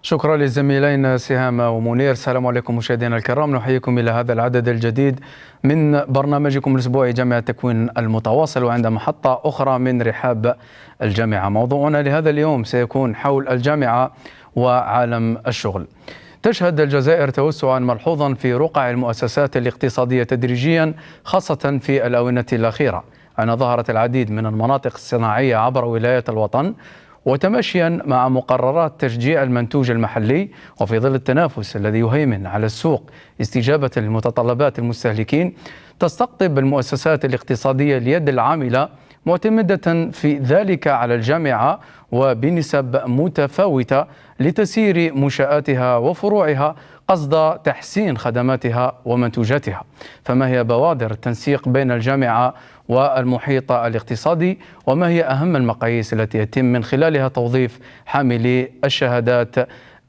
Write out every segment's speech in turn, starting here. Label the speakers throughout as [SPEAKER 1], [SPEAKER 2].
[SPEAKER 1] شكرا للزميلين سهام ومنير. السلام عليكم مشاهدينا الكرام، نحييكم إلى هذا العدد الجديد من برنامجكم الأسبوعي جامعة التكوين المتواصل، وعند محطة أخرى من رحاب الجامعة. موضوعنا لهذا اليوم سيكون حول الجامعة وعالم الشغل. تشهد الجزائر توسعا ملحوظا في رقع المؤسسات الاقتصادية تدريجيا، خاصة في الآونة الأخيرة، أن ظهرت العديد من المناطق الصناعية عبر ولايات الوطن، وتماشيا مع مقررات تشجيع المنتوج المحلي، وفي ظل التنافس الذي يهيمن على السوق استجابة لمتطلبات المستهلكين، تستقطب المؤسسات الاقتصادية اليد العاملة، معتمدة في ذلك على الجامعة وبنسب متفاوتة لتسيير منشآتها وفروعها قصد تحسين خدماتها ومنتوجاتها. فما هي بوادر التنسيق بين الجامعة والمحيط الاقتصادي، وما هي أهم المقاييس التي يتم من خلالها توظيف حاملي الشهادات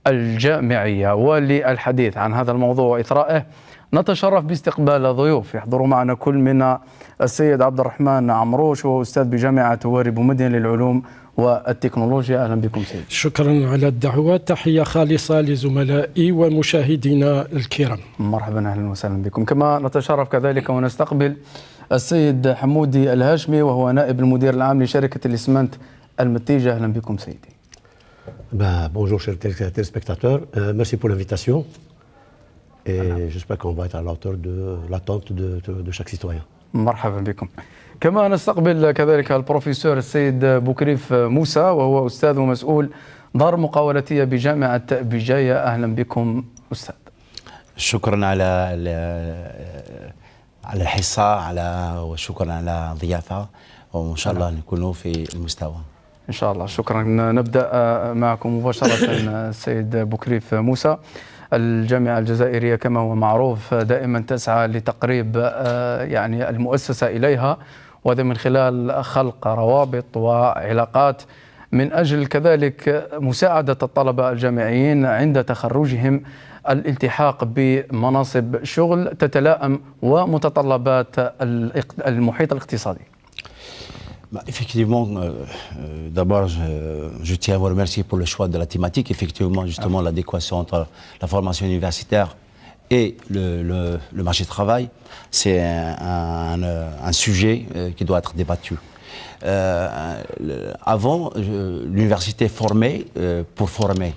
[SPEAKER 1] الجامعية؟ وللحديث عن هذا الموضوع وإثرائه نتشرف باستقبال ضيوف يحضر معنا، كل من السيد عبد الرحمن عمروش، وهو أستاذ بجامعة واري بومدين للعلوم والتكنولوجيا. أهلا بكم سيد.
[SPEAKER 2] شكرا على الدعوة، تحية خالصة لزملائي ومشاهدينا الكرام.
[SPEAKER 1] مرحبا، أهلا وسهلا بكم. كما نتشرف كذلك ونستقبل السيد حمودي الهاشمي، وهو نائب المدير العام لشركة الإسمنت المتيجة. أهلا بكم سيدي.
[SPEAKER 3] Bonjour chers téléspectateurs, merci pour l'invitation et j'espère qu'on va être à la hauteur de l'attente de chaque citoyen.
[SPEAKER 1] مرحبا بكم. كما نستقبل كذلك البروفيسور السيد بوكريف موسى، وهو أستاذ ومسؤول دار مقاولتية بجامعة بجاية. أهلا بكم أستاذ.
[SPEAKER 4] شكرا على الحصة وشكرا على الضيافة، وإن شاء الله نكونوا في المستوى
[SPEAKER 1] إن شاء الله. شكرا. نبدأ معكم مباشرة. السيد بوكريف موسى، الجامعة الجزائرية كما هو معروف دائما تسعى لتقريب يعني المؤسسة إليها، وهذا من خلال خلق روابط وعلاقات من أجل كذلك مساعدة الطلبة الجامعيين عند تخرجهم الالتحاق بمناصب شغل تتلائم ومتطلبات المحيط الاقتصادي.
[SPEAKER 4] Effectivement, d'abord, je tiens à vous remercier pour le choix de la thématique. Effectivement, justement, l'adéquation entre la formation universitaire et le marché du travail, c'est un sujet qui doit être débattu. Avant, l'université formait pour former,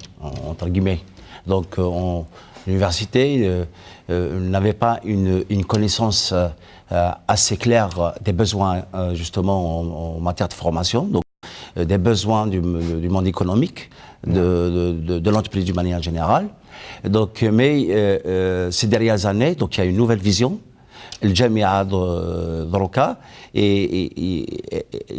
[SPEAKER 4] entre guillemets. Donc, l'université n'avait pas une connaissance assez claire des besoins justement en matière de formation, donc des besoins du monde économique, de l'entreprise d'une manière générale. Donc, mais ces dernières années, donc, il y a une nouvelle vision. Le Jamia Droka, et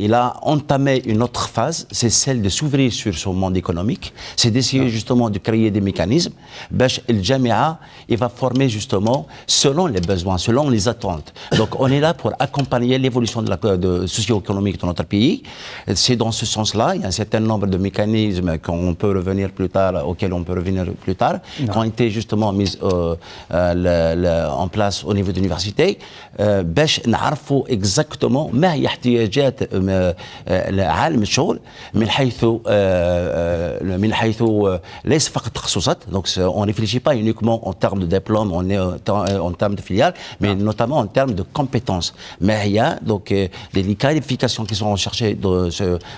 [SPEAKER 4] il a entamé une autre phase, c'est celle de s'ouvrir sur son monde économique, c'est d'essayer justement de créer des mécanismes. Le Jamia, il va former justement selon les besoins, selon les attentes. Donc on est là pour accompagner l'évolution socio-économique de notre pays. C'est dans ce sens-là, il y a un certain nombre de mécanismes qu'on peut revenir plus tard, auxquels on peut revenir plus tard, qui ont été justement mis en place au niveau de l'université. باش نعرفوا اكزاكتومون ما هي احتياجات عالم الشغل من حيث ليس فقط تخصصات. Donc on réfléchit pas uniquement en termes de diplôme, en termes de filiale, mais notamment en termes de compétences. Mais il y a donc des qualifications qui sont recherchées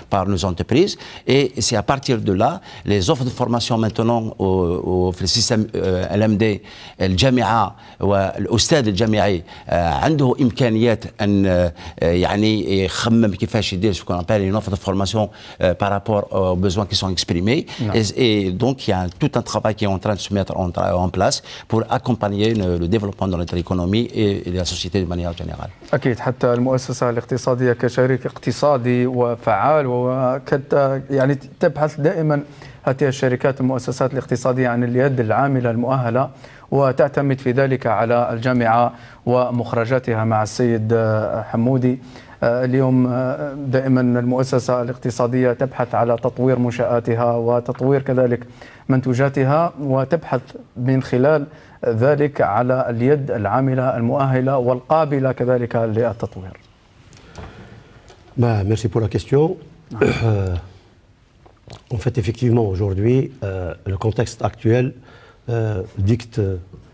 [SPEAKER 4] par nos entreprises, et c'est à partir de là les offres de formation maintenant au système LMD الجامعة والأستاذ الجامعي عنده إمكانيات أن يعني يخمم كيفاش يدير ce qu'on appelle une offre de formation par rapport aux besoins qui sont exprimés. Et donc il y a tout un travail qui est en train de se mettre en place pour accompagner le développement de notre économie et de la société de manière générale.
[SPEAKER 1] أكيد، حتى المؤسسة الاقتصادية كشريك اقتصادي وفعال يعني تبحث دائما هذه الشركات المؤسسات الاقتصادية عن اليد العاملة المؤهلة، وتعتمد في ذلك على الجامعة ومخرجاتها. مع السيد حمودي، اليوم دائما المؤسسة الاقتصادية تبحث على تطوير منشآتها وتطوير كذلك منتوجاتها، وتبحث من خلال ذلك على اليد العاملة المؤهلة والقابلة كذلك للتطوير.
[SPEAKER 3] Merci pour la question. En fait, effectivement, aujourd'hui, le contexte actuel dicte,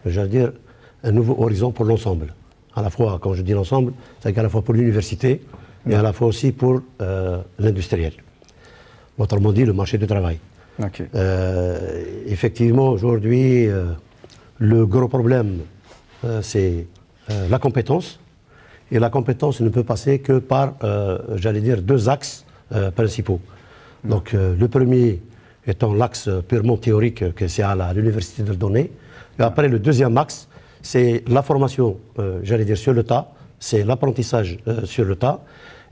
[SPEAKER 3] j'allais dire, un nouveau horizon pour l'ensemble. À la fois, quand je dis l'ensemble, c'est à la fois pour l'université et à la fois aussi pour l'industriel. Autrement dit, le marché du travail.
[SPEAKER 1] أكيد.
[SPEAKER 3] Effectivement, aujourd'hui, le gros problème, c'est la compétence. Et la compétence ne peut passer que par, j'allais dire, deux axes principaux. Donc, le premier étant l'axe purement théorique, que c'est à l'université de le donner. Et après, le deuxième axe, c'est la formation, j'allais dire, sur le tas, c'est l'apprentissage sur le tas.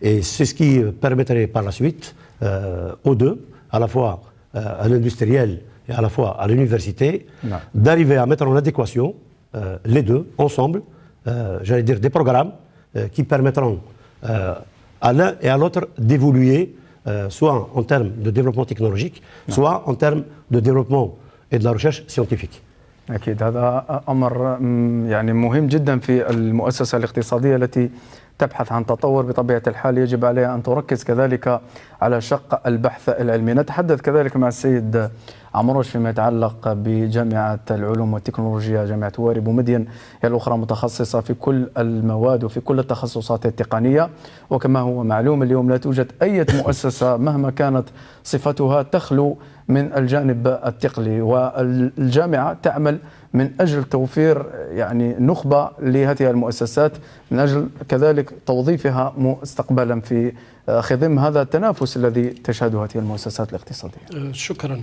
[SPEAKER 3] Et c'est ce qui permettrait par la suite aux deux, à la fois à l'industriel et à la fois à l'université, d'arriver à mettre en adéquation les deux ensemble, j'allais dire des programmes qui permettront à l'un et à l'autre d'évoluer, soit en termes de développement technologique, soit en termes de développement et de la recherche scientifique.
[SPEAKER 1] أكيد هذا أمر يعني مهم جدا في المؤسسة الاقتصادية التي تبحث عن تطور. بطبيعة الحال يجب عليها أن تركز كذلك على شق البحث العلمي. نتحدث كذلك مع السيد عمروش فيما يتعلق بجامعة العلوم والتكنولوجيا جامعة واري بومدين، هي الأخرى متخصصة في كل المواد وفي كل التخصصات التقنية. وكما هو معلوم اليوم لا توجد أي مؤسسة مهما كانت صفتها تخلو من الجانب التقني، والجامعة تعمل من أجل توفير يعني نخبة لهذه المؤسسات، من أجل كذلك توظيفها مستقبلا في خضم هذا التنافس الذي تشهده هذه المؤسسات الاقتصادية.
[SPEAKER 2] شكرا.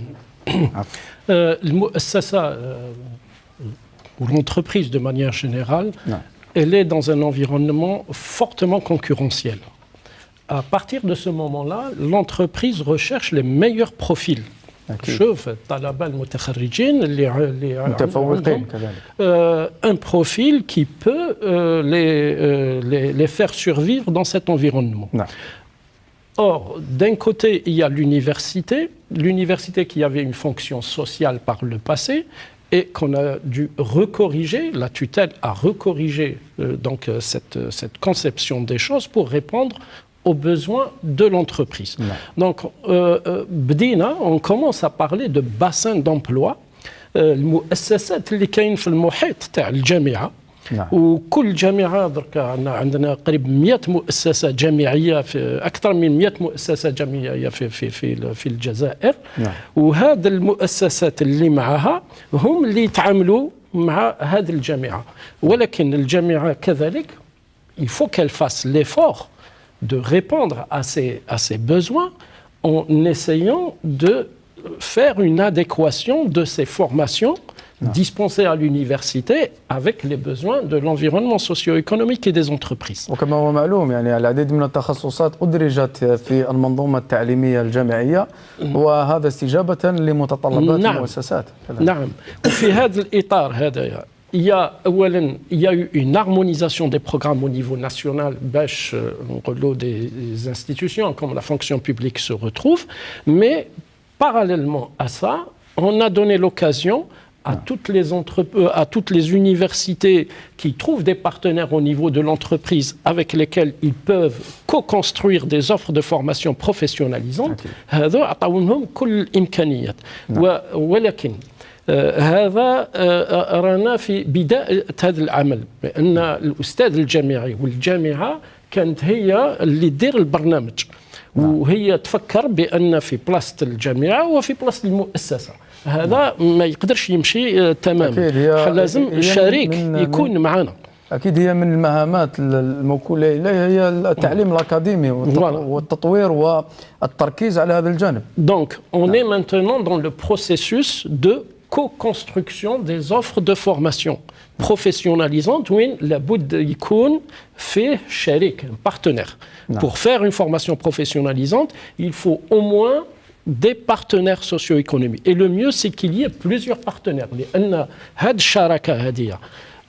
[SPEAKER 2] المؤسسة ou l'entreprise de manière générale, elle est dans un environnement fortement concurrentiel. À partir de ce moment-là, l'entreprise recherche les meilleurs profils. شوف الطلبة المتخرجين اللي
[SPEAKER 1] متفوقين كذلك.
[SPEAKER 2] Un profil qui peut les faire survivre dans cet environnement. Or, d'un côté, il y a l'université qui avait une fonction sociale par le passé et qu'on a dû recorriger, la tutelle a recorrigé donc cette conception des choses pour répondre aux besoins de l'entreprise. Donc, بدينا, on commence à parler de bassin d'emploi. المؤسسات اللي كاين في المحيط تاع الجامعة وكل جامعة درك عندنا قريب 100 مؤسسة جامعية، في أكثر من 100 مؤسسة جامعية في الجزائر. وهذا المؤسسات اللي معها هم اللي يتعاملوا مع هذه الجامعة، ولكن الجامعة كذلك il faut qu'elle fasse l'effort de répondre à ces besoins en essayant de faire une adéquation de ces formations dispensées à l'université avec les besoins de l'environnement socio-économique et des entreprises.
[SPEAKER 1] وكما هو معلوم يعني العديد من التخصصات أدرجت في المنظومة التعليمية الجامعية، وهذا استجابة لمتطلبات المؤسسات.
[SPEAKER 2] نعم. وفي هذا الإطار هذا il y a eu une harmonisation des programmes au niveau national, des institutions comme la fonction publique se retrouvent, mais parallèlement à ça, on a donné l'occasion à toutes les universités qui trouvent des partenaires au niveau de l'entreprise avec lesquels ils peuvent co-construire des offres de formation professionnalisantes. هذا أعطاوهم كل الإمكانيات. ولكن هذا رانا في بداية هذا العمل، بأن الأستاذ الجامعي والجامعة كانت هي اللي تدير البرنامج، وهي تفكر بأن في بلاصة الجامعة وفي بلاصة المؤسسة. هذا ما يقدرش يمشي تماما، لازم الشريك يكون معنا.
[SPEAKER 1] أكيد هي من المهامات الموكولة إليها هي التعليم الأكاديمي والتطوير والتركيز على هذا الجانب.
[SPEAKER 2] Donc, on est maintenant dans le processus de co-construction des offres de formation professionnalisantes où لابد يكون فيه شريك, un partenaire. Pour faire une formation professionnalisante, il faut au moins des partenaires socio-économiques. Et le mieux, c'est qu'il y ait plusieurs partenaires. لأن هذه الشراكة هذه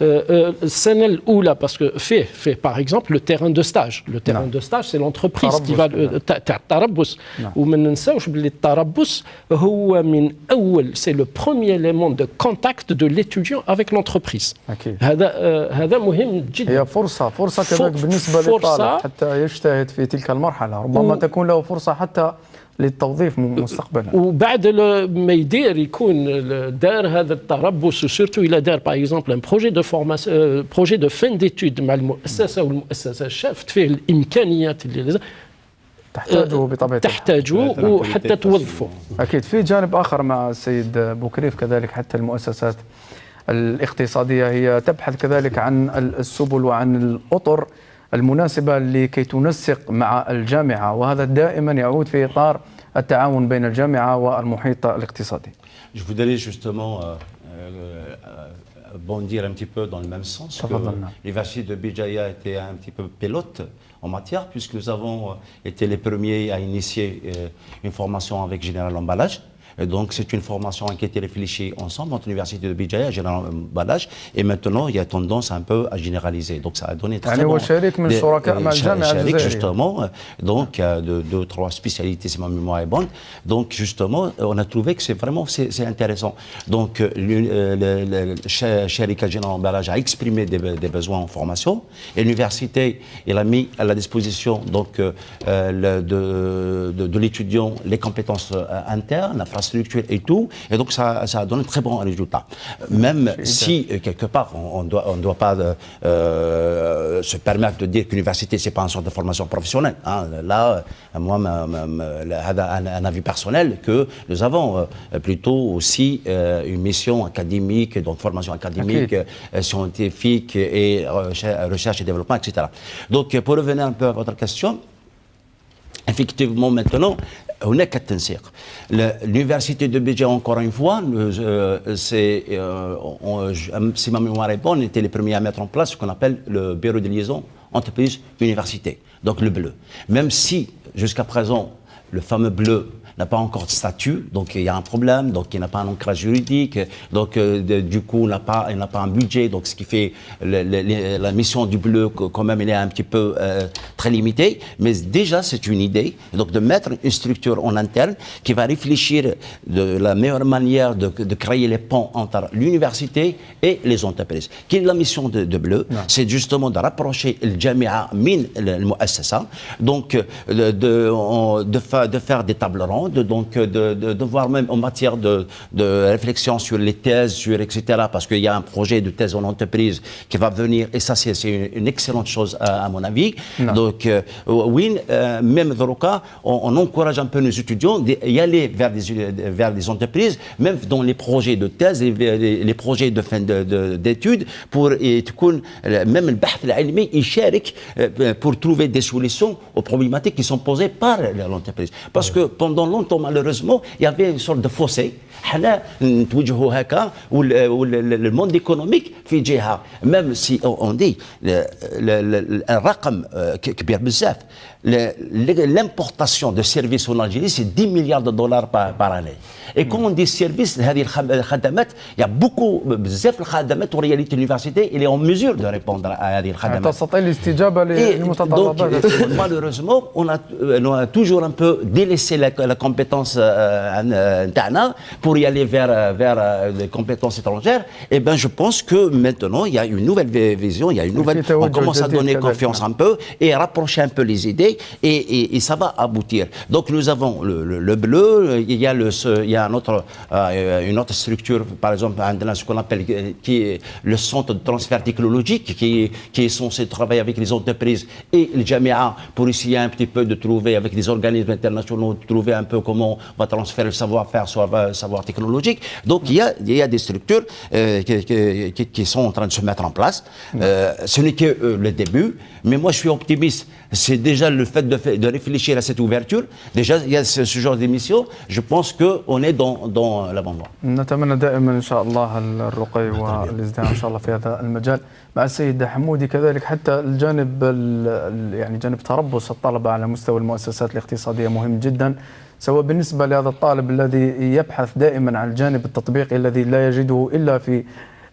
[SPEAKER 2] السنة الأولى, parce que fait par exemple le terrain de stage. Le terrain de stage, c'est l'entreprise qui va تاع التربص. وما ننساوش باللي التربص هو من أول, c'est le premier élément de contact de l'étudiant avec l'entreprise. هذا مهم جدا.
[SPEAKER 1] هي فرصة كذلك بالنسبة للطالب حتى يجتهد في تلك المرحلة، ربما تكون له فرصة حتى للتوظيف مستقبلا.
[SPEAKER 2] وبعد ما يدير يكون دار هذا التربص سورتو الى دار باغ اكزومبل ان بروجي دو فورماسيون بروجي دو فين ديتود مع المؤسسه، والمؤسسه شافت فيه الامكانيات اللي
[SPEAKER 1] تحتاجه بطبيعه
[SPEAKER 2] تحتاجه وحتى توظفه.
[SPEAKER 1] اكيد. في جانب اخر مع السيد بوكريف كذلك، حتى المؤسسات الاقتصاديه هي تبحث كذلك عن السبل وعن الاطر المناسبه لكي تنسق مع الجامعه، وهذا دائما يعود في اطار التعاون بين الجامعه والمحيط الاقتصادي.
[SPEAKER 4] Je voudrais justement bondir un petit peu dans le même sens que l'université de Bijaya était un petit peu pilote en matière, puisque nous avons été les premiers à initier une formation avec Général Emballage. Et donc c'est une formation qui a été réfléchie ensemble entre l'université de Bijaya et Général Emballage, et maintenant il y a tendance un peu à généraliser. Donc ça a donné très bon. Justement, donc de 2-3 spécialités si ma mémoire est bonne. Donc justement, on a trouvé que c'est intéressant. Donc le Sharika Général Emballage a exprimé des besoins en formation, et l'université il a mis à la disposition donc de l'étudiant les compétences internes, l'infrastructure et tout, et donc ça a donné très bons résultats. Même si quelque part on ne doit pas se permettre de dire que l'université c'est pas une sorte de formation professionnelle. Hein. Là, moi, un avis personnel que nous avons plutôt aussi une mission académique, donc formation académique, scientifique et recherche et développement, etc. Donc pour revenir un peu à votre question, effectivement maintenant, هناك التنسيق. L'université de Bijaya, encore une fois, si ma mémoire est bonne, on était les premiers à mettre en place ce qu'on appelle le bureau de liaison entreprise-université, donc le bleu. Même si, jusqu'à présent, le fameux bleu n'a pas encore de statut, donc il y a un problème, donc il n'a pas un ancrage juridique, donc du coup il n'a pas un budget, donc ce qui fait la mission du bleu quand même elle est un petit peu très limitée, mais déjà c'est une idée, donc de mettre une structure en interne qui va réfléchir de la meilleure manière de créer les ponts entre l'université et les entreprises. Quelle est la mission de bleu? C'est justement de rapprocher le Jamia min le Muassasa, donc de faire des tables rondes, de voir même en matière de réflexion sur les thèses, etc. Parce qu'il y a un projet de thèse en entreprise qui va venir, et ça c'est une excellente chose à mon avis. Non. Donc oui, même dans le cas, on encourage un peu nos étudiants d'y aller vers les entreprises, même dans les projets de thèse et les projets de fin d'études, pour même le bahth al-ilmi يشارك pour trouver des solutions aux problématiques qui sont posées par l'entreprise. Parce que pendant longtemps, malheureusement, il y avait une sorte de fossé. حنا نتوجهوا هكا والموند ايكونوميك في جهه، même si on dit الرقم كبير بزاف. L'importation de services en Algérie, c'est 10 milliards de dollars par année. Et quand on dit services, il y a beaucoup بزاف الخدمات en réalité l'université elle est en mesure de répondre à هذه الخدمات.
[SPEAKER 1] تستطيع الاستجابة للمتطلبات.
[SPEAKER 4] Malheureusement, on a toujours un peu délaissé la compétence نتاعنا pour y aller vers les compétences étrangères. Et ben je pense que maintenant il y a une nouvelle vision, il y a une nouvelle, on commence à donner confiance un peu et rapprocher un peu les idées. Et ça va aboutir. Donc nous avons le bleu, il y a une autre structure, par exemple, ce qu'on appelle qui est le centre de transfert technologique, qui est censé travailler avec les entreprises et le Jamia pour essayer un petit peu de trouver avec des organismes internationaux, de trouver un peu comment on va transférer le savoir-faire, savoir technologique. Donc il y a des structures qui sont en train de se mettre en place. Ce n'est que le début, mais moi je suis optimiste. C'est déjà le fait de réfléchir à cette ouverture. Déjà, il y a ce genre d'émission. Je pense qu'on est dans la bonne voie.
[SPEAKER 1] نتمنى دائما إن شاء الله الرقي والازدهار إن شاء الله في هذا المجال. مع السيد حمودي كذلك حتى الجانب يعني جانب تربص الطلبة على مستوى المؤسسات الاقتصادية مهم جدا، سواء بالنسبة لهذا الطالب الذي يبحث دائما عن الجانب التطبيقي الذي لا يجده إلا في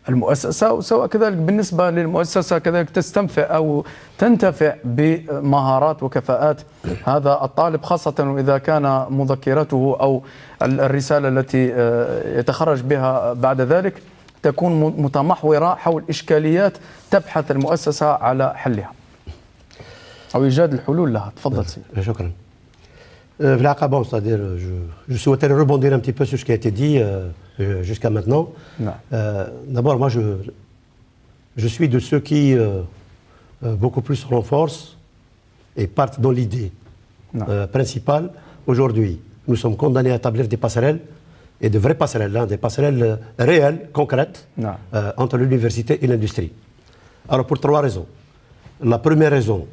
[SPEAKER 1] المؤسسة، وسواء كذلك بالنسبة للمؤسسة كذلك تستنفع أو تنتفع بمهارات وكفاءات هذا الطالب، خاصة إذا كان مذكرته أو الرسالة التي يتخرج بها بعد ذلك تكون متمحورة حول إشكاليات تبحث المؤسسة على حلها أو إيجاد الحلول لها. تفضل سيدي.
[SPEAKER 3] شكرا. C'est-à-dire, je souhaiterais rebondir un petit peu sur ce qui a été dit jusqu'à maintenant. D'abord, moi, je suis de ceux qui beaucoup plus renforcent et partent dans l'idée principale. Aujourd'hui, nous sommes condamnés à établir des passerelles, et de vraies passerelles, des passerelles réelles, concrètes, entre l'université et l'industrie. Alors, pour 3 raisons. La première raison,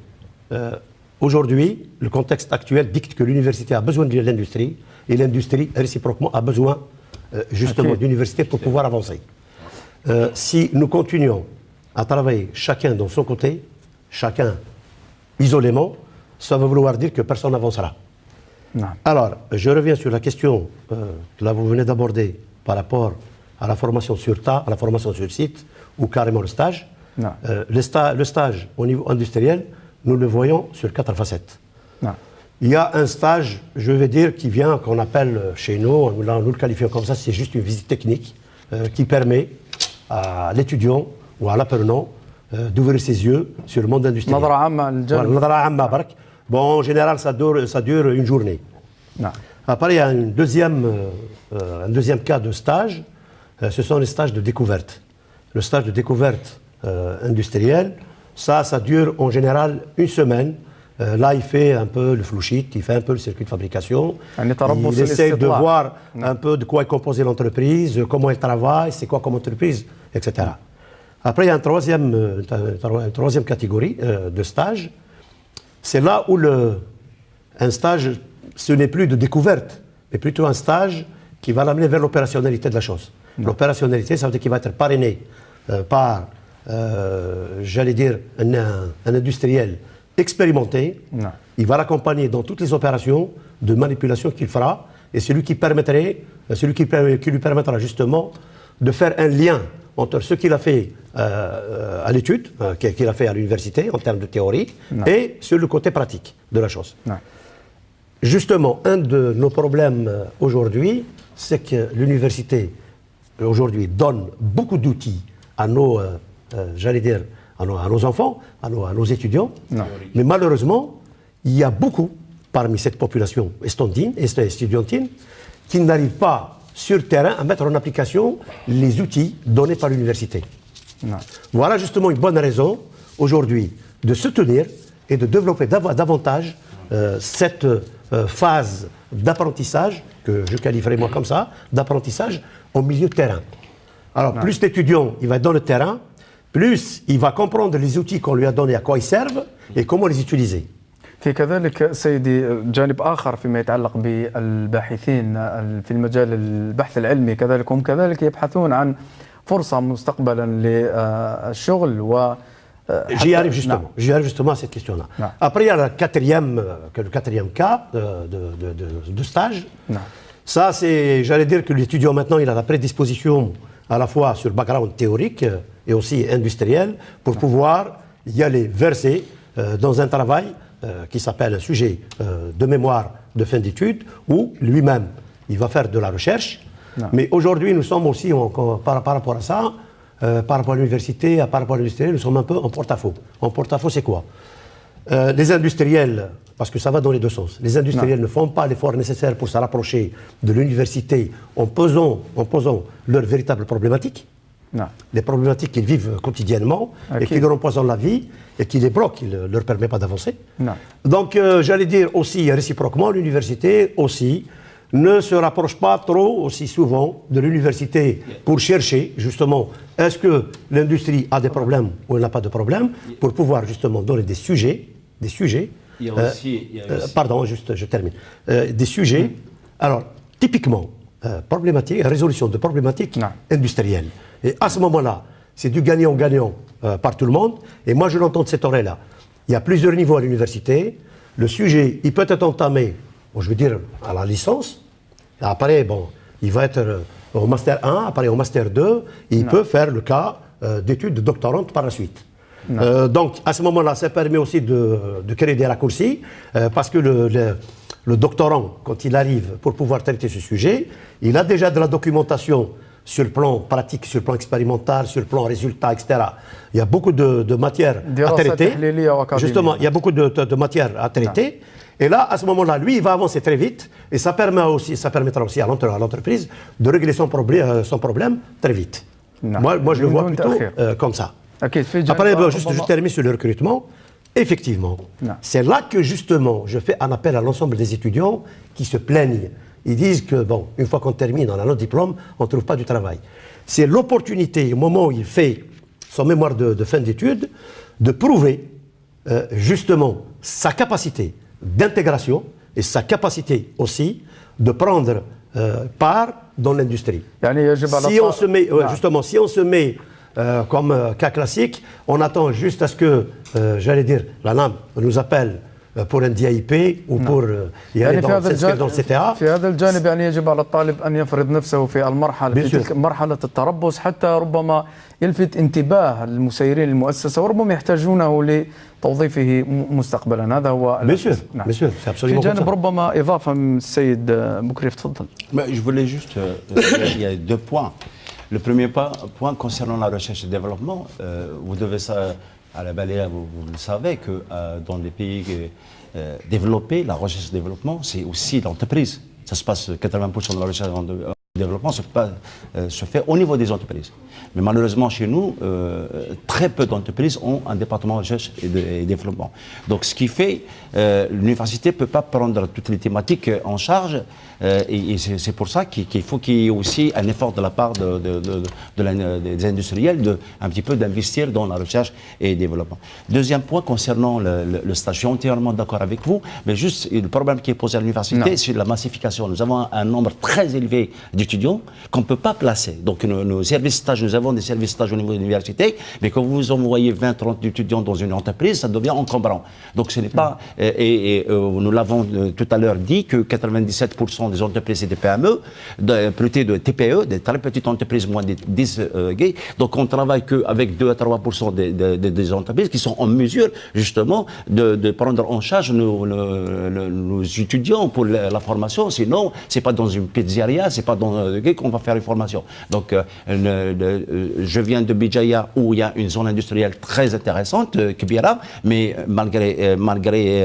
[SPEAKER 3] aujourd'hui, le contexte actuel dicte que l'université a besoin de l'industrie, et l'industrie, réciproquement, a besoin justement d'université pour pouvoir avancer. Si nous continuons à travailler chacun dans son côté, chacun isolément, ça va vouloir dire que personne n'avancera. Alors, je reviens sur la question que là vous venez d'aborder par rapport à la formation sur tas, à la formation sur site, ou carrément le stage. Le stage au niveau industriel, nous le voyons sur 4 facettes. Il y a un stage, je vais dire, qui vient, qu'on appelle chez nous, là, nous le qualifions comme ça, c'est juste une visite technique qui permet à l'étudiant ou à l'apprenant d'ouvrir ses yeux sur le monde industriel. Bon, en général, ça dure une journée. Après, il y a un deuxième cas de stage, ce sont les stages de découverte. Le stage de découverte industrielle, ça dure en général une semaine. Là, il fait un peu le flow sheet, il fait un peu le circuit de fabrication. Il essaie de voir un peu de quoi est composée l'entreprise, comment elle travaille, c'est quoi comme entreprise, etc. Après, il y a une troisième catégorie de stage. C'est là où un stage, ce n'est plus de découverte, mais plutôt un stage qui va l'amener vers l'opérationnalité de la chose. L'opérationnalité, ça veut dire qu'il va être parrainé par, j'allais dire, un industriel expérimenté. Il va l'accompagner dans toutes les opérations de manipulation qu'il fera, et celui qui lui permettra justement de faire un lien entre ce qu'il a fait à l'étude, qu'il a fait à l'université en termes de théorie, et sur le côté pratique de la chose. Justement, un de nos problèmes aujourd'hui, c'est que l'université aujourd'hui donne beaucoup d'outils à nos, j'allais dire, à nos enfants, à nos étudiants, mais malheureusement, il y a beaucoup parmi cette population estudiantine qui n'arrivent pas sur terrain à mettre en application les outils donnés par l'université. Voilà justement une bonne raison aujourd'hui de soutenir et de développer davantage cette phase d'apprentissage, que je qualifierais moi comme ça, d'apprentissage au milieu de terrain. Alors plus l'étudiant il va être dans le terrain, plus il va comprendre les outils qu'on lui a donnés, à quoi ils servent et comment les utiliser.
[SPEAKER 1] في كذلك سيدي جانب آخر فيما يتعلق بالباحثين في المجال البحث العلمي كذلك هم كذلك يبحثون عن فرصة مستقبلا للشغل و
[SPEAKER 3] J'y arrive justement à cette question-là. Après, il y a le quatrième cas de stage. Ça, c'est, j'allais dire que l'étudiant maintenant, il a la prédisposition à la fois sur le background théorique et aussi industriel pour pouvoir y aller verser dans un travail qui s'appelle un sujet de mémoire de fin d'études où lui-même, il va faire de la recherche. Mais aujourd'hui, nous sommes aussi, par rapport à ça, par rapport à l'université, par rapport à l'industrie, nous sommes un peu en porte-à-faux. En porte-à-faux, c'est quoi? Les industriels, parce que ça va dans les deux sens, les industriels ne font pas l'effort nécessaire pour se rapprocher de l'université en posant leurs véritables problématiques, les problématiques qu'ils vivent quotidiennement et qui leur empoisonnent la vie et qui les bloquent, qui ne leur permettent pas d'avancer. Donc, j'allais dire aussi réciproquement, l'université aussi ne se rapproche pas trop aussi souvent de l'université pour chercher justement est-ce que l'industrie a des problèmes ou elle n'a pas de problèmes pour pouvoir justement donner des sujets. Il y a aussi, pardon, juste je termine. Des sujets, alors typiquement problématiques, résolution de problématiques industrielles. Et à ce moment-là, c'est du gagnant-gagnant par tout le monde. Et moi je l'entends de cette oreille-là. Il y a plusieurs niveaux à l'université. Le sujet, il peut être entamé, je veux dire, à la licence. Après, bon, il va être au Master 1, après au Master 2, et il peut faire le cas d'études doctorantes par la suite. Donc, à ce moment-là, ça permet aussi de créer des raccourcis, parce que le doctorant, quand il arrive pour pouvoir traiter ce sujet, il a déjà de la documentation sur le plan pratique, sur le plan expérimental, sur le plan résultat, etc. Il y a beaucoup de matières à traiter. Justement, il y a beaucoup de matières à traiter. Et là, à ce moment-là, lui, il va avancer très vite et ça permettra aussi à l'entreprise de régler son problème très vite. Moi, je le vois plutôt comme ça. Après, je termine sur le recrutement. Effectivement, c'est là que justement je fais un appel à l'ensemble des étudiants qui se plaignent. Ils disent que, bon, une fois qu'on termine, on a notre diplôme, on ne trouve pas du travail. C'est l'opportunité, au moment où il fait son mémoire de fin d'études, de prouver justement sa capacité d'intégration et sa capacité aussi de prendre part dans l'industrie. Si on se met, justement, si on se met comme cas classique, on attend juste à ce que, j'allais dire, la NAM nous appelle pour un DIP ou pour s'inscrire dans le CTA.
[SPEAKER 1] في هذا الجانب يعني يجب على الطالب أن يفرض نفسه في المرحلة في تلك مرحلة التربص حتى ربما يلفت انتباه المسيرين للمؤسسة وربما يحتاجونه لتوظيفه مستقبلا. هذا هو في جانب ربما إضافة من السيد بكري تفضل.
[SPEAKER 4] Je voulais juste il y a deux points. Le premier point concernant la recherche et le développement, vous devez ça à la Baléa, vous le savez que dans les pays développés, la recherche et le développement, c'est aussi l'entreprise. Ça se passe 80% de la recherche et le développement se fait au niveau des entreprises. Mais malheureusement, chez nous, très peu d'entreprises ont un département de recherche et développement. Donc, ce qui fait, l'université ne peut pas prendre toutes les thématiques en charge. Et c'est pour ça qu'il faut qu'il y ait aussi un effort de la part des industriels un petit peu d'investir dans la recherche et le développement. Deuxième point, concernant le stage, je suis entièrement d'accord avec vous, mais juste le problème qui est posé à l'université, c'est la massification. Nous avons un nombre très élevé d'étudiants qu'on ne peut pas placer. Donc nos services stages, nous avons des services stages au niveau de l'université, mais quand vous envoyez 20-30 étudiants dans une entreprise, ça devient encombrant. Donc ce n'est pas... nous l'avons tout à l'heure dit que 97% des entreprises et des PME, plutôt de TPE, des très petites entreprises, moins de 10 gays. Donc on travaille qu'avec 2 à 3% des entreprises qui sont en mesure justement de prendre en charge nos étudiants pour la formation. Sinon, c'est pas dans une pizzeria, c'est pas dans qu'on va faire une formation. Donc je viens de Bijaya où il y a une zone industrielle très intéressante, Kibira, mais malgré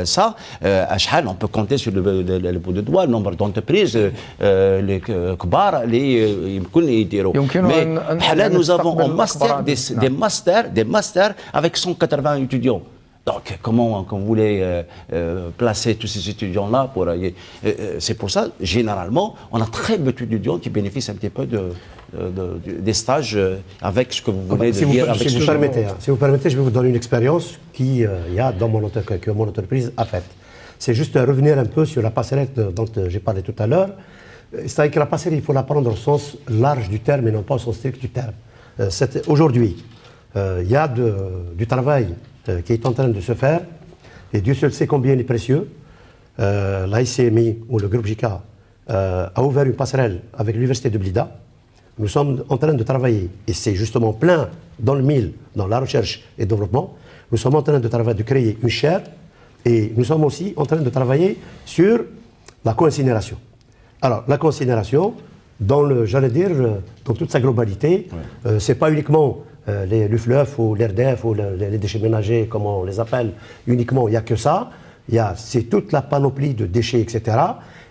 [SPEAKER 4] ça, à Chahal, on peut compter sur le bout de doigt le nombre d'entreprises, les كبار اللي يمكن يديروا. Mais là, nous avons en master des masters avec 180 étudiants. Donc, comment vous voulez placer tous ces étudiants-là c'est pour ça, généralement, on a très peu d'étudiants qui bénéficient un petit peu des stages avec ce que vous voulez dire.
[SPEAKER 3] Si vous permettez, je vais vous donner une expérience que mon entreprise a faite. C'est juste revenir un peu sur la passerelle dont j'ai parlé tout à l'heure. C'est-à-dire que la passerelle, il faut la prendre au sens large du terme et non pas au sens strict du terme. Aujourd'hui, il y a du travail qui est en train de se faire, et Dieu seul sait combien il est précieux. L'ICMI, ou le groupe JICA, a ouvert une passerelle avec l'université de Blida. Nous sommes en train de travailler, et c'est justement plein dans le mille, dans la recherche et le développement. Nous sommes en train de travailler, de créer une chaire, et nous sommes aussi en train de travailler sur la co-incinération. Alors, la co-incinération, dans toute sa globalité, c'est pas uniquement le fleuve ou l'RDF ou les déchets ménagers, comme on les appelle, uniquement, il n'y a que ça. C'est toute la panoplie de déchets, etc.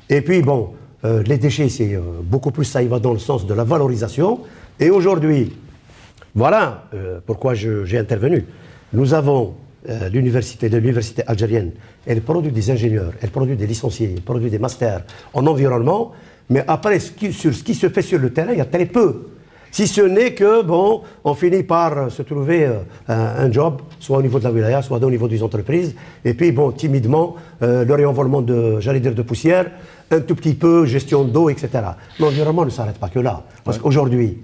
[SPEAKER 3] Et puis, bon, les déchets, c'est beaucoup plus, ça y va dans le sens de la valorisation. Et aujourd'hui, voilà pourquoi j'ai intervenu. Nous avons l'université algérienne, elle produit des ingénieurs, elle produit des licenciés, elle produit des masters en environnement, mais après, sur ce qui se fait sur le terrain, il y a très peu. Si ce n'est que, bon, on finit par se trouver un job, soit au niveau de la wilaya, soit au niveau des entreprises, et puis, bon, timidement, le réenvolement de poussière, un tout petit peu gestion d'eau, etc. L'environnement ne s'arrête pas que là. Parce qu'aujourd'hui,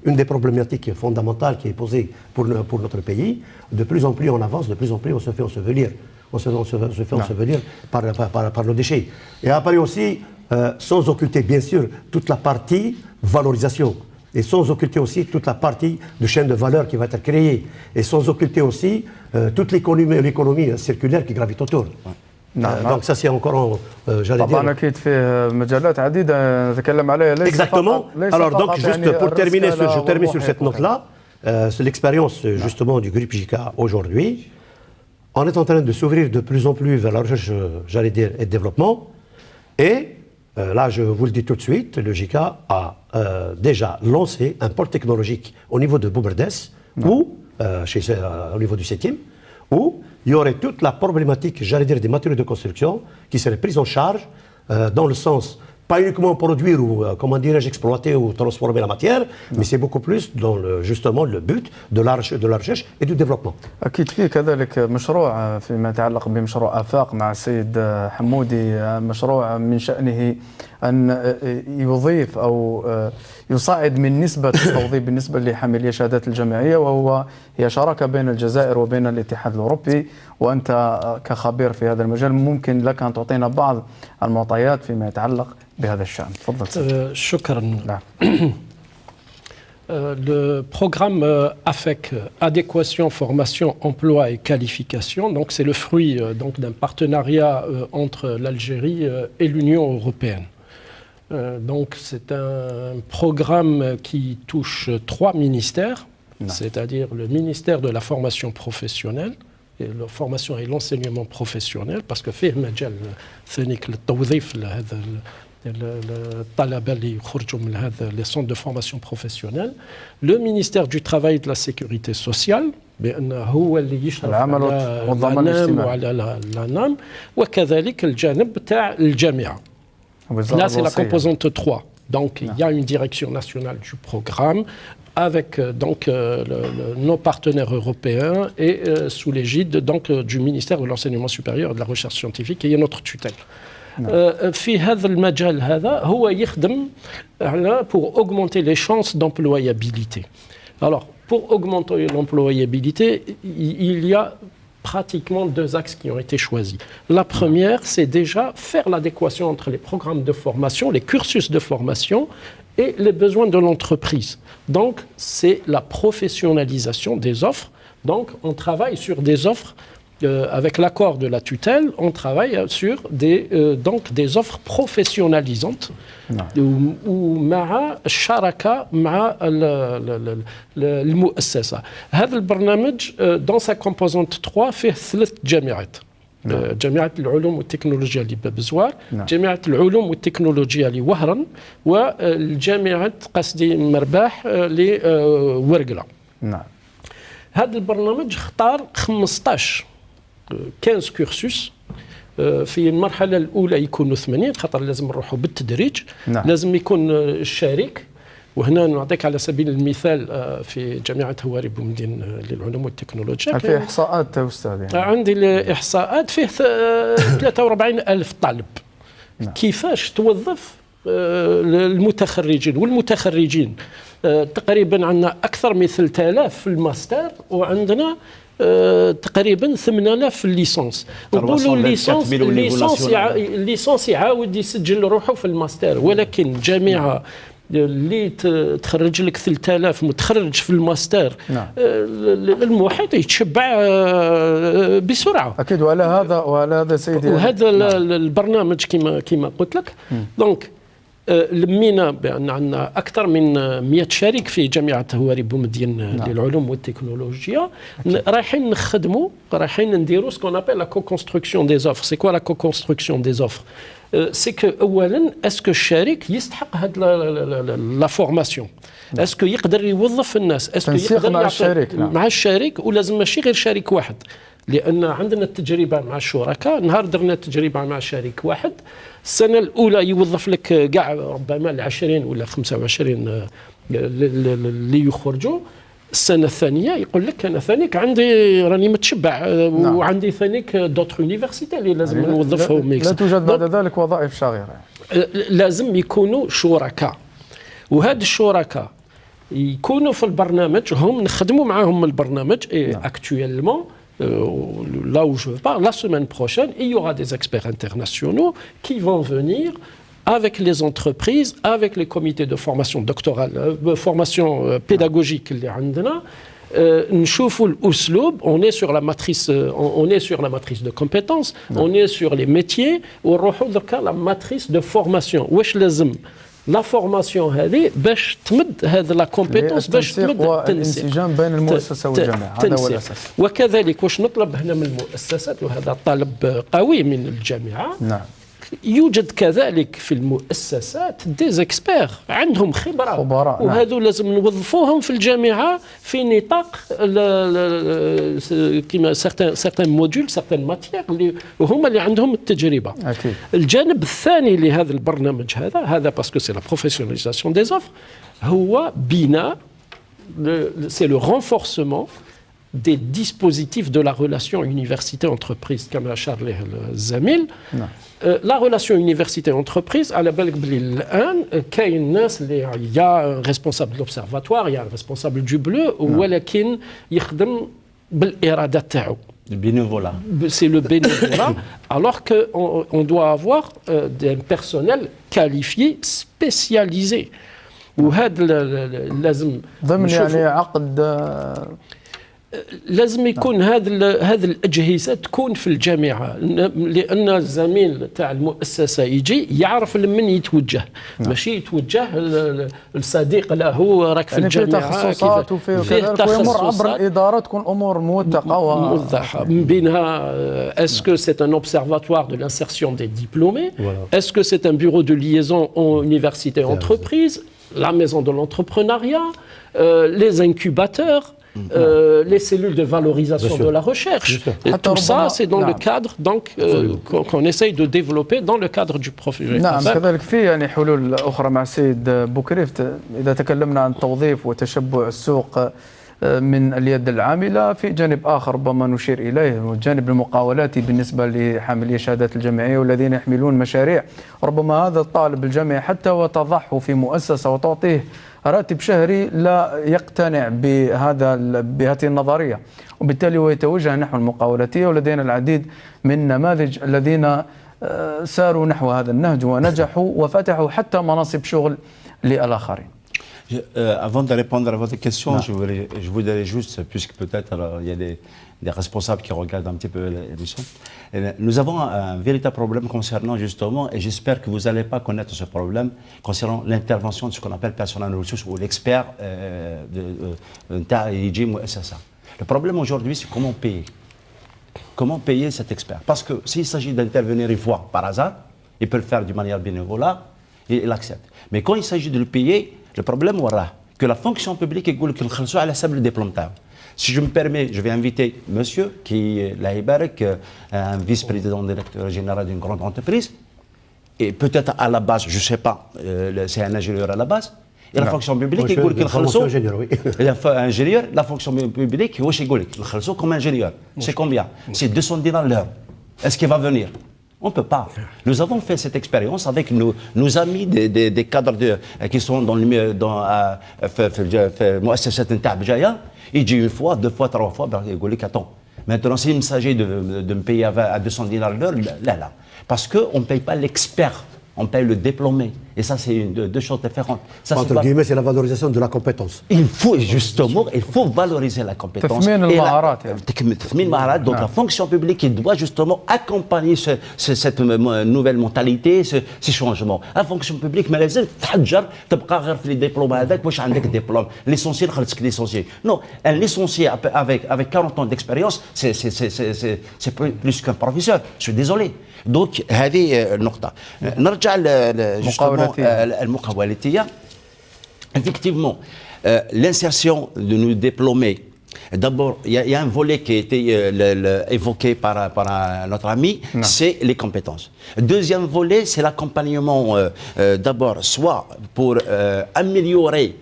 [SPEAKER 3] une des problématiques fondamentales qui est posée pour notre pays, de plus en plus on avance, de plus en plus on se fait ensevelir. On se fait ensevelir par nos déchets. Et après aussi, sans occulter bien sûr toute la partie valorisation. Et sans occulter aussi toute la partie de chaîne de valeur qui va être créée. Et sans occulter toute l'économie circulaire qui gravite autour. Donc ça c'est encore j'allais dire.
[SPEAKER 1] طبعا اكيد فيه مجالات عديده نتكلم عليها ليس
[SPEAKER 3] exactement. Alors donc juste pour terminer, je termine sur cette note là, c'est l'expérience justement du groupe JICA aujourd'hui. on est en train de s'ouvrir de plus en plus vers la recherche, j'allais dire, et développement. Et là, je vous le dis tout de suite, le JICA a déjà lancé un pôle technologique au niveau de Boumerdès, au niveau du 7e, où il y aurait toute la problématique, j'allais dire, des matériaux de construction qui seraient prises en charge dans le sens, pas uniquement produire ou, comment dirais-je, exploiter ou transformer la matière, mais c'est beaucoup plus dans justement le but de la recherche et du développement.
[SPEAKER 1] أكيد فيه كذلك مشروع فيما يتعلق بمشروع آفاق مع السيد حمودي، مشروع من شأنه أن يضيف أو يصعد من نسبة التوظيف بالنسبة لحاملي الشهادات الجامعية، هي شراكة بين الجزائر وبين الاتحاد الأوروبي. وأنت كخبير في هذا المجال ممكن لك أن تعطينا بعض المعطيات فيما يتعلق بهذا الشأن. تفضل.
[SPEAKER 2] شكرا.
[SPEAKER 1] نعم.
[SPEAKER 2] Le programme AFEC, Adéquation, Formation, Emploi et Qualification, donc c'est le fruit donc d'un partenariat entre l'Algérie et l'Union européenne. Donc c'est un programme qui touche 3 ministères, c'est-à-dire le ministère de la formation professionnelle, et la formation et l'enseignement professionnel, parce que فيه مجال ثاني للتوظيف لهذا الطلبة اللي يخرجوا من هذا les centres de formation professionnelle. Le ministère du Travail et de la Sécurité sociale بأنه هو اللي يشرف على الأنام وعلى الأنام، وكذلك الجانب تاع الجامعة. Là c'est la composante 3. Donc il y a une direction nationale du programme avec nos partenaires européens et sous l'égide du ministère de l'enseignement supérieur et de la recherche scientifique qui est notre tutelle. في هذا المجال هذا هو يخدم pour augmenter les chances d'employabilité. Alors pour augmenter l'employabilité, il y a pratiquement 2 axes qui ont été choisis. La première, c'est déjà faire l'adéquation entre les programmes de formation, les cursus de formation et les besoins de l'entreprise. Donc, c'est la professionnalisation des offres. Donc, on travaille sur des offres, avec l'accord de la tutelle, on travaille sur des offres professionnalisantes ومع الشراكة مع المؤسسة. هذا البرنامج dans sa composante 3 فيه 3 جامعات. جامعة العلوم والتكنولوجيا لباب زوار، جامعة العلوم والتكنولوجيا لوهران، والجامعة قصدي مرباح لورقلة.
[SPEAKER 1] نعم.
[SPEAKER 2] هذا البرنامج اختار 15 كورسوس. في المرحلة الأولى يكونوا 80 خاطر لازم نروحوا بالتدريج. لازم يكون الشريك، وهنا نعطيك على سبيل المثال في جامعة هواري بومدين للعلوم والتكنولوجيا.
[SPEAKER 1] هل في إحصاءات أستاذ؟ يعني
[SPEAKER 2] عندي الإحصاءات فيه 43,000 طالب. كيفاش توظف المتخرجين والمتخرجين؟ تقريبا عندنا أكثر من 3000 في الماستر، وعندنا تقريبا 8000 في الليسانس. نقولوا الليسانس يعاود يسجل روحه في الماستر، ولكن جامعة اللي تخرج لك 3000 متخرج في الماستر المحيط يتشبع بسرعة.
[SPEAKER 1] أكيد. وعلى هذا سيدي،
[SPEAKER 2] وهذا البرنامج كما قلت لك. دونك لمينا بأن عندنا أكثر من 100 شريك في جامعة هواري بومدين للعلوم والتكنولوجيا. رايحين نخدموا، رايحين نديروا سكون أبل لا كو-كونستركسيون دي زوفر. سي كوا لا كو-كونستركسيون دي زوفر؟ سي كو أولا اسكو الشريك يستحق هاد لا فورماسيون، اسكو يقدر يوظف الناس، اسكو يقدر
[SPEAKER 1] مع الشريك.
[SPEAKER 2] مع الشريك، ولازم ماشي غير شريك واحد، لأن عندنا التجربة مع الشركاء. نهار درنا التجربة مع شريك واحد، السنة الأولى يوظف لك كاع ربما 20 ولا 25 اللي يخرجوا. السنة الثانية يقول لك أنا ثانيك عندي راني متشبع، وعندي ثانيك دوتر يونيفرسيتي اللي لازم نوظفهم.
[SPEAKER 1] لا توجد بعد ذلك وظائف شاغرة.
[SPEAKER 2] لازم يكونوا شركاء، وهاد الشركاء يكونوا في البرنامج، هم نخدموا معاهم البرنامج. actuellement là où je parle, la semaine prochaine, il y aura des experts internationaux qui vont venir avec les entreprises, avec les comités de formation doctorale, formation pédagogique اللي عندنا. نشوفوا الأسلوب. on est sur la matrice de compétences, on est sur les métiers، ونروحوا دركا la matrice de formation. واش لازم لا فورماسيون هذه باش تمد هذا لا كومبيتونس باش تمد
[SPEAKER 1] والانسجام بين المؤسسه والجامعه، هذا هو الاساس.
[SPEAKER 2] وكذلك واش نطلب هنا من المؤسسات، وهذا طلب قوي من الجامعه.
[SPEAKER 1] نعم.
[SPEAKER 2] يوجد كذلك في المؤسسات ديزيكسبير عندهم خبراء، وهذو
[SPEAKER 1] نعم.
[SPEAKER 2] لازم نوظفوهم في الجامعه في نطاق كما سيغتان موديول سيغتان ماتيير اللي هما اللي عندهم التجربه.
[SPEAKER 1] أكيد.
[SPEAKER 2] الجانب الثاني لهذا البرنامج هذا باسكو سي لا بروفيسيوناليزاسيون دي زوفر، هو بناء سي لو رونفورسمون des dispositifs de la relation université-entreprise كما أشار له الزميل.
[SPEAKER 1] نعم.
[SPEAKER 2] لا ريلاسيون يونيفرسيتي انتربريز على بالك بلي الان كاين الناس اللي يا ريسبونسابل لوبسيرفاتوار يا ريسبونسابل دو بلو، ولكن يخدم بالاراده تاعو.
[SPEAKER 4] البينيفولا.
[SPEAKER 2] C'est le bénévolat, alors qu'on doit avoir un personnel qualifié, spécialisé. وهذا لازم
[SPEAKER 1] ضمن يعني عقد
[SPEAKER 2] لازم يكون هذه الاجهزه تكون في الجامعه، لان الزميل تاع المؤسسه يجي يعرف لمن يتوجه. ماشي يتوجه الصديق له راك في
[SPEAKER 1] يعني
[SPEAKER 2] الجامعه
[SPEAKER 1] في تخصصات وفي كذلك ويمر عبر الاداره تكون الامور موثقه
[SPEAKER 2] موضحه. من بينها اسكو سي ان اوبسيرفاتوار دو لانسيرسيون دي ديبلومي، اسكو سي ان bureau de liaison université entreprise, la maison de l'entrepreneuriat, les incubateurs, les cellules de valorisation de la recherche. Et tout ça, c'est dans le cadre qu'on essaye de développer dans le cadre du projet.
[SPEAKER 1] نعم. كذلك في يعني حلول أخرى مع السيد بوكريفت. إذا تكلمنا عن توظيف وتشبع السوق من اليد العاملة، في جانب آخر ربما نشير إليه، والجانب المقاولاتي بالنسبة لحاملي الشهادات الجامعية والذين يحملون مشاريع. ربما هذا الطالب الجامعي حتى وتضعه في مؤسسة وتعطيه راتب شهري لا يقتنع بهذه النظرية، وبالتالي هو يتوجه نحو المقاولاتية. ولدينا العديد من نماذج الذين ساروا نحو هذا النهج ونجحوا وفتحوا حتى مناصب شغل للآخرين.
[SPEAKER 4] Avant de répondre à votre question, je voudrais juste, puisque peut-être il y a des responsables qui regardent un petit peu l'émission, nous avons un véritable problème concernant justement, et j'espère que vous n'allez pas connaître ce problème, concernant l'intervention de ce qu'on appelle personnel ressources ou l'expert Le problème aujourd'hui, c'est comment payer. Comment payer cet expert? Parce que s'il s'agit d'intervenir une fois par hasard, il peut le faire d'une manière bénévole et il accepte. Mais quand il s'agit de le payer, le problème aura que la fonction publique est à la simple diplôme. Si je me permets, je vais inviter monsieur qui est un vice-président directeur général d'une grande entreprise, et peut-être à la base, je ne sais pas, c'est un ingénieur à la base, et la fonction publique est ingénieur, la fonction publique est comme ingénieur. C'est combien? C'est 200 dinars l'heure. Est-ce qu'il va venir? On ne peut pas. Nous avons fait cette expérience avec nos amis des cadres qui sont dans il dit une fois, deux fois, trois fois, maintenant, s'il s'agit de me payer à 200 dinars l'heure, là. Parce qu'on ne paye pas l'expert, on paye le diplômé. Et ça, c'est deux choses différentes. Ça,
[SPEAKER 3] entre guillemets, c'est la valorisation de la compétence.
[SPEAKER 4] Il faut justement, valoriser la compétence. Donc la fonction publique, il doit justement accompagner cette nouvelle mentalité, ces changements. La fonction publique, mais les diplômes. L'essentiel, l'essentiel. Non, un licencié avec 40 ans d'expérience, c'est plus qu'un professeur. Je suis désolé. Donc, هذه النقطة. نرجع justement المقاولاتية. Effectivement, l'insertion de nos diplômés. D'abord, il y a un volet qui a été évoqué par notre ami, c'est les compétences. Deuxième volet, c'est l'accompagnement, d'abord, soit pour améliorer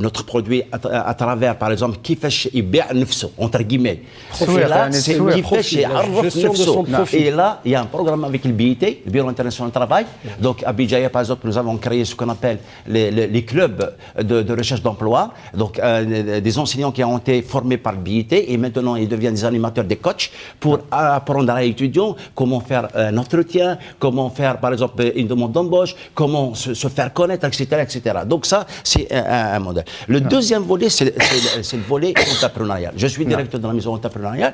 [SPEAKER 4] notre produit à travers, par exemple, كيفاش يبيع نفسه, entre guillemets. Et là, c'est كيفاش يعرف نفسه. Et là, il y a un programme avec le BIT, le Bureau international du travail. Donc, à Bijaya, par exemple, nous avons créé ce qu'on appelle les clubs de recherche d'emploi. Donc, des enseignants qui ont été formés par le BIT et maintenant, ils deviennent des animateurs, des coachs pour apprendre à l'étudiant comment faire un entretien, comment faire, par exemple, une demande d'embauche, comment se faire connaître, etc., etc. Donc, ça, c'est c'est un modèle. Le deuxième volet, c'est le volet entrepreneurial. Je suis directeur de la maison entrepreneuriale.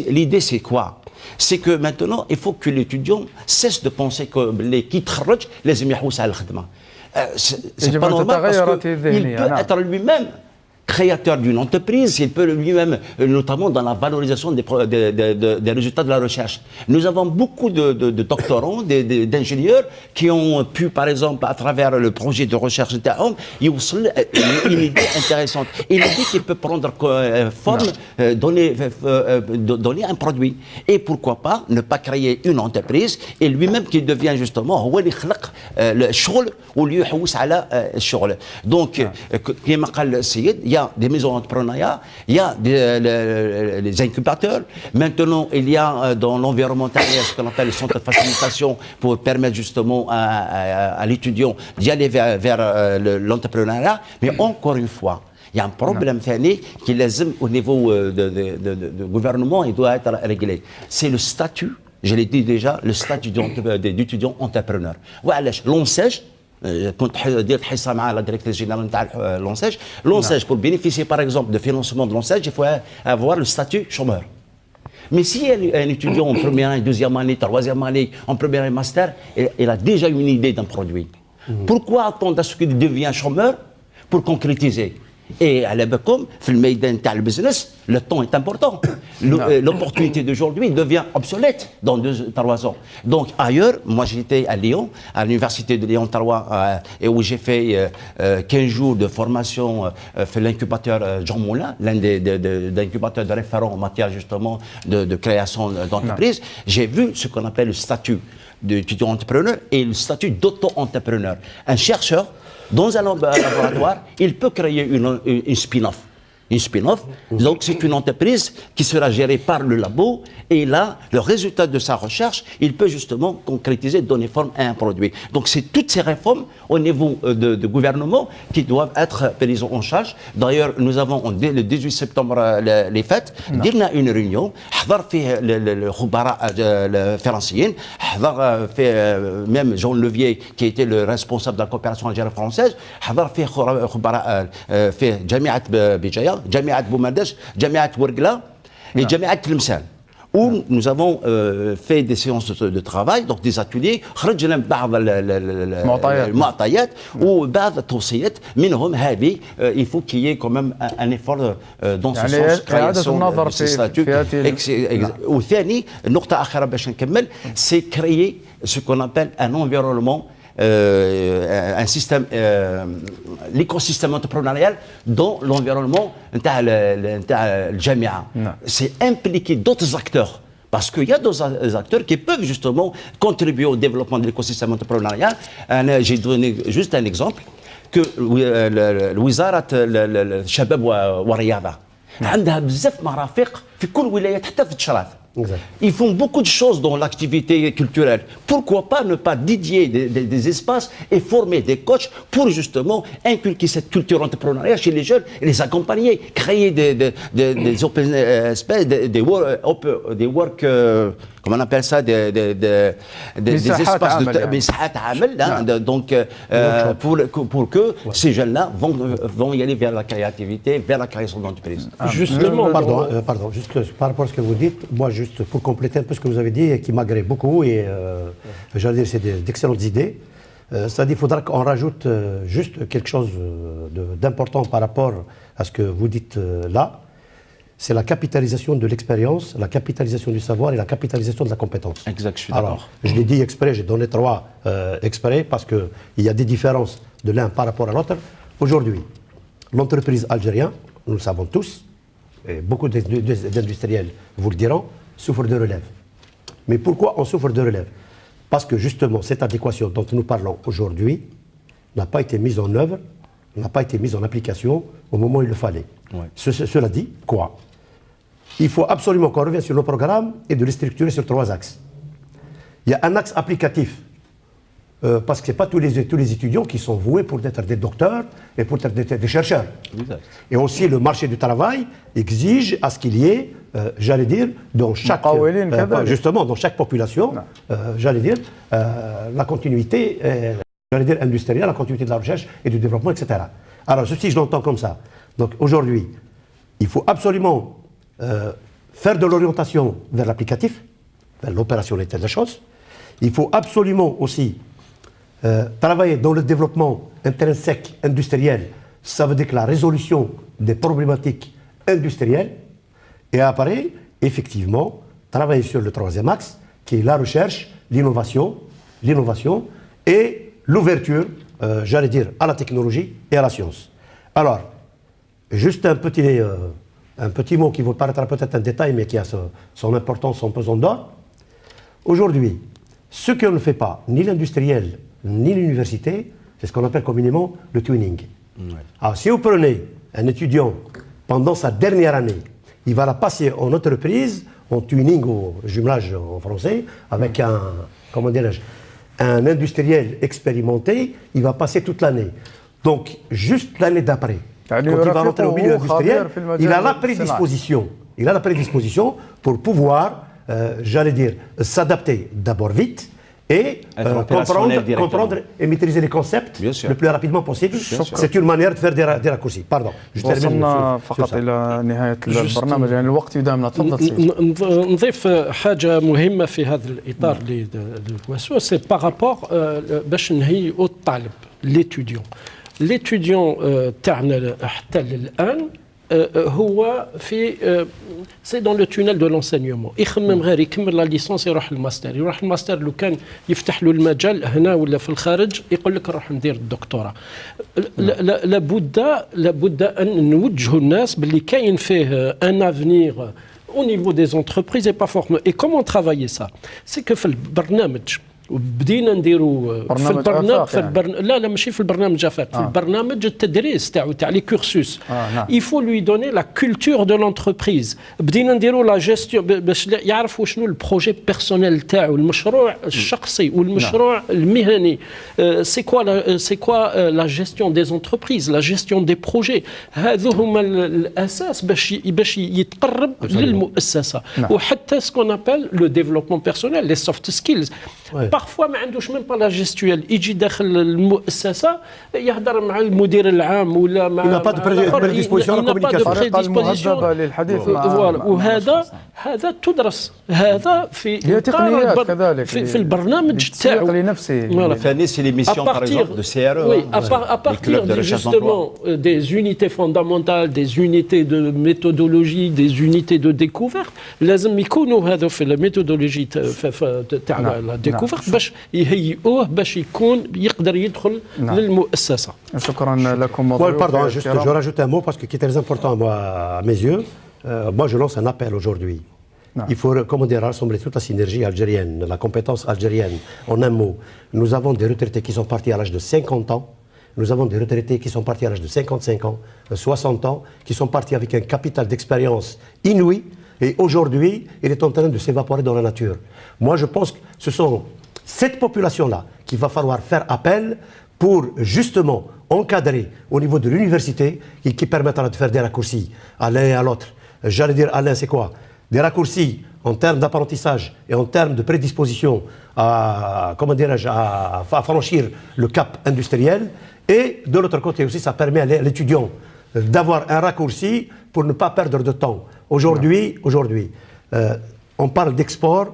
[SPEAKER 4] L'idée, c'est quoi? C'est que maintenant, il faut que l'étudiant cesse de penser que les qui travaillent, les émirs à l'khidma. C'est pas normal parce qu'il peut être lui-même créateur d'une entreprise, il peut lui-même, notamment dans la valorisation des résultats de la recherche. Nous avons beaucoup de doctorants, d'ingénieurs qui ont pu, par exemple, à travers le projet de recherche d'Aom, une idée intéressante. Et l'idée qui peut prendre forme, donner un produit. Et pourquoi pas ne pas créer une entreprise et lui-même qui devient justement le شغل واللي يحوس على الشغل. Donc, كما قال السيد, il y a des maisons entrepreneuriales, il y a les incubateurs. Maintenant, il y a dans l'environnemental ce qu'on appelle le centre de facilitation pour permettre justement à l'étudiant d'y aller vers l'entrepreneuriat. Mais encore une fois, il y a un problème qui لازم au niveau de gouvernement, il doit être réglé. C'est le statut, je l'ai dit déjà, le statut d'étudiant entrepreneur. Voilà, l'ONSEJ, كنت ديرت حصه مع لا ديريكتريس جينيرال نتاع لونساج. لونساج pour bénéficier par exemple de financement de l'ONSEJ, il faut avoir le statut chômeur. Mais si un étudiant en première année, deuxième année, troisième année, en première année master, il a déjà une idée d'un produit. Pourquoi attendre à ce qu'il devienne chômeur pour concrétiser? Et à l'Abakom, dans le Maïdan de business, le temps est important. L'opportunité d'aujourd'hui devient obsolète dans 2-3 ans. Donc ailleurs, moi j'étais à Lyon, à l'université de Lyon 3, et où j'ai fait 15 jours de formation fait l'incubateur Jean Moulin, l'un des incubateurs de référents en matière justement de création d'entreprise. J'ai vu ce qu'on appelle le statut d'étudiant entrepreneur et le statut d'auto-entrepreneur. Un chercheur, dans un laboratoire, il peut créer une spin-off. Une spin-off, donc c'est une entreprise qui sera gérée par le labo et là, le résultat de sa recherche, il peut justement concrétiser, donner forme à un produit. Donc c'est toutes ces réformes au niveau de gouvernement qui doivent être prises en charge. D'ailleurs, nous avons dès le 18 septembre les fêtes, ديرنا une réunion, حضر فيه الخبراء الفرنسيين, حضر فيه même Jean Levier qui était le responsable de la coopération algéro-française, حضر فيه خبراء فيه جامعة بجاية, جامعة بومرداش, جامعة ورقلة et جامعة تلمسان. Où nous avons fait des séances de travail, donc des ateliers, خرجنا بعض المعطيات وبعض التوصيات منهم هذه il faut qu'il y ait quand même un effort dans ce sens création de ce statut. وثاني نقطة أخرى باش نكمل, c'est créer ce qu'on appelle un environnement, un système, l'écosystème entrepreneurial dans l'environnement de Jamia. C'est impliquer d'autres acteurs. Parce qu'il y a d'autres acteurs qui peuvent justement contribuer au développement de l'écosystème entrepreneurial. J'ai donné juste un exemple, que الوزارة الشباب والرياضة عندها بزاف مرافق في كل ولايات حتى في تشراف. Ils font beaucoup de choses dans l'activité culturelle. Pourquoi pas ne pas dédier des espaces et former des coachs pour justement inculquer cette culture entrepreneuriale chez les jeunes et les accompagner, créer des open space, des work, comment on appelle ça, des espaces de donc pour que ces jeunes-là vont y aller vers la créativité, vers la création d'entreprises.
[SPEAKER 3] Justement, pardon, juste par rapport à ce que vous dites, moi juste pour compléter un peu ce que vous avez dit et qui m'agrée beaucoup et j'allais dire c'est d'excellentes idées. C'est-à-dire qu'il faudra qu'on rajoute juste quelque chose d'important par rapport à ce que vous dites là. C'est la capitalisation de l'expérience, la capitalisation du savoir et la capitalisation de la compétence.
[SPEAKER 4] Exact, je suis d'accord.
[SPEAKER 3] Alors, je l'ai dit exprès, j'ai donné 3 exprès parce qu'il y a des différences de l'un par rapport à l'autre. Aujourd'hui, l'entreprise algérienne, nous le savons tous, et beaucoup d'industriels vous le diront, souffre de relève. Mais pourquoi on souffre de relève? Parce que justement, cette adéquation dont nous parlons aujourd'hui n'a pas été mise en œuvre, n'a pas été mise en application au moment où il le fallait. Ouais. Cela dit, quoi? Il faut absolument qu'on revienne sur nos programmes et de les structurer sur 3 axes. Il y a un axe applicatif, parce que ce n'est pas tous les étudiants qui sont voués pour être des docteurs et pour être des chercheurs. Exact. Et aussi le marché du travail exige à ce qu'il y ait, j'allais dire, dans chaque, justement, dans chaque population, j'allais dire, la continuité, j'allais dire industrielle, la continuité de la recherche et du développement, etc. Alors, ceci, je l'entends comme ça. Donc, aujourd'hui, il faut absolument faire de l'orientation vers l'applicatif, vers l'opérationnalité de la chose. Il faut absolument aussi travailler dans le développement intrinsèque industriel. Ça veut dire que la résolution des problématiques industrielles. Et après, effectivement, travailler sur le troisième axe, qui est la recherche, l'innovation et l'ouverture, j'allais dire, à la technologie et à la science. Alors, juste un petit mot qui vous paraîtra peut-être un détail, mais qui a son importance, son pesant d'or. Aujourd'hui, ce que ne fait pas ni l'industriel ni l'université, c'est ce qu'on appelle communément le twinning. Ouais. Alors, si vous prenez un étudiant pendant sa dernière année, il va la passer en entreprise, en tuning ou jumelage en français, avec un industriel expérimenté, il va passer toute l'année. Donc, juste l'année d'après, quand il va rentrer au milieu industriel, il a la prédisposition pour pouvoir, j'allais dire, s'adapter d'abord vite et comprendre et maîtriser les concepts le plus rapidement possible. C'est une manière de faire des raccourcis. Pardon.
[SPEAKER 1] وصلنا فقط إلى نهاية البرنامج يعني الوقت يدامنا. تفضل سيدي.
[SPEAKER 2] نضيف حاجة مهمة في هذا الإطار اللي دواسو سي بارابور باش نهيئوا الطالب l'étudiant تاعنا حتى الآن هو في سي دون لو تونيل دو لونسينيومون يخمم غير يكمل لا ليسونس يروح الماستر لو كان يفتح له المجال هنا ولا في الخارج يقول لك نروح ندير الدكتوراه لابد ان نوجهوا الناس باللي كاين فيه ان افنيغ au niveau des entreprises et pas forcément. Et comment travailler ça? C'est que في البرنامج بدينا نديروا في البرنامج لا ماشي في البرنامج في البرنامج التدريس تاع لي كورسوس il faut lui donner la culture de l'entreprise بدينا نديروا لا جيستيون باش يعرفوا شنو البروجي بيرسونيل تاعو المشروع الشخصي والمشروع المهني سي كوا لا جيستيون دي انتربريز لا جيستيون دي بروجي هذو هما الاساس باش يتقرب للمؤسسه وحتى سكون ابل لو ديفلوبمون بيرسونيل لي سوفت سكيلز parfois ما عندوش même pas la gestuelle يجي داخل المؤسسة يهضر مع المدير العام ولا مع
[SPEAKER 3] il n'a pas de prédisposition à la communication
[SPEAKER 1] للحديث
[SPEAKER 2] هذا تدرس هذا في
[SPEAKER 1] تقنيات كذلك
[SPEAKER 2] في البرنامج تاعو
[SPEAKER 4] فاني سي لي ميسيون par exemple de CRE
[SPEAKER 2] à partir justement des unités fondamentales des unités de méthodologie des unités de découverte لازم يكونوا هذو في الميثودولوجي تاع لا découverte باش يهيئوه باش يكون يقدر يدخل للمؤسسة.
[SPEAKER 1] شكرا لكم.
[SPEAKER 3] Pardon, juste je rajoute un mot parce que qui est très important à mes yeux. Moi je lance un appel aujourd'hui. Il faut rassembler toute la synergie algérienne, la compétence algérienne. En un mot, nous avons des retraités qui sont partis à l'âge de 50 ans. Nous avons des retraités qui sont partis à l'âge de 55 ans, 60 ans, qui sont partis avec un capital d'expérience inouï. Et aujourd'hui, il est en train de s'évaporer dans la nature. Moi, je pense que ce sont cette population-là qu'il va falloir faire appel pour justement encadrer au niveau de l'université et qui permettra de faire des raccourcis à l'un et à l'autre. J'allais dire à l'un, c'est quoi? Des raccourcis en termes d'apprentissage et en termes de prédisposition à franchir le cap industriel. Et de l'autre côté aussi, ça permet à l'étudiant d'avoir un raccourci pour ne pas perdre de temps. Aujourd'hui, on parle d'export,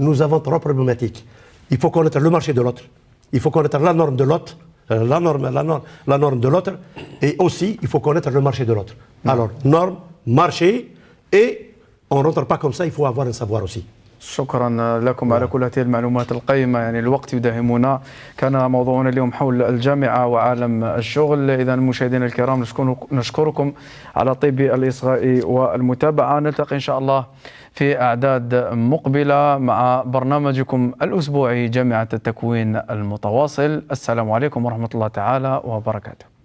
[SPEAKER 3] nous avons trois problématiques. Il faut connaître le marché de l'autre, il faut connaître la norme de l'autre, la norme de l'autre, et aussi il faut connaître le marché de l'autre. Alors, norme, marché, et on ne rentre pas comme ça, il faut avoir un savoir aussi.
[SPEAKER 1] شكرا لكم على كل هذه المعلومات القيمة. يعني الوقت يداهمنا. كان موضوعنا اليوم حول الجامعة وعالم الشغل. إذا مشاهدينا الكرام نشكركم على طيب الإصغاء والمتابعة. نلتقي إن شاء الله في أعداد مقبلة مع برنامجكم الأسبوعي جامعة التكوين المتواصل. السلام عليكم ورحمة الله تعالى وبركاته.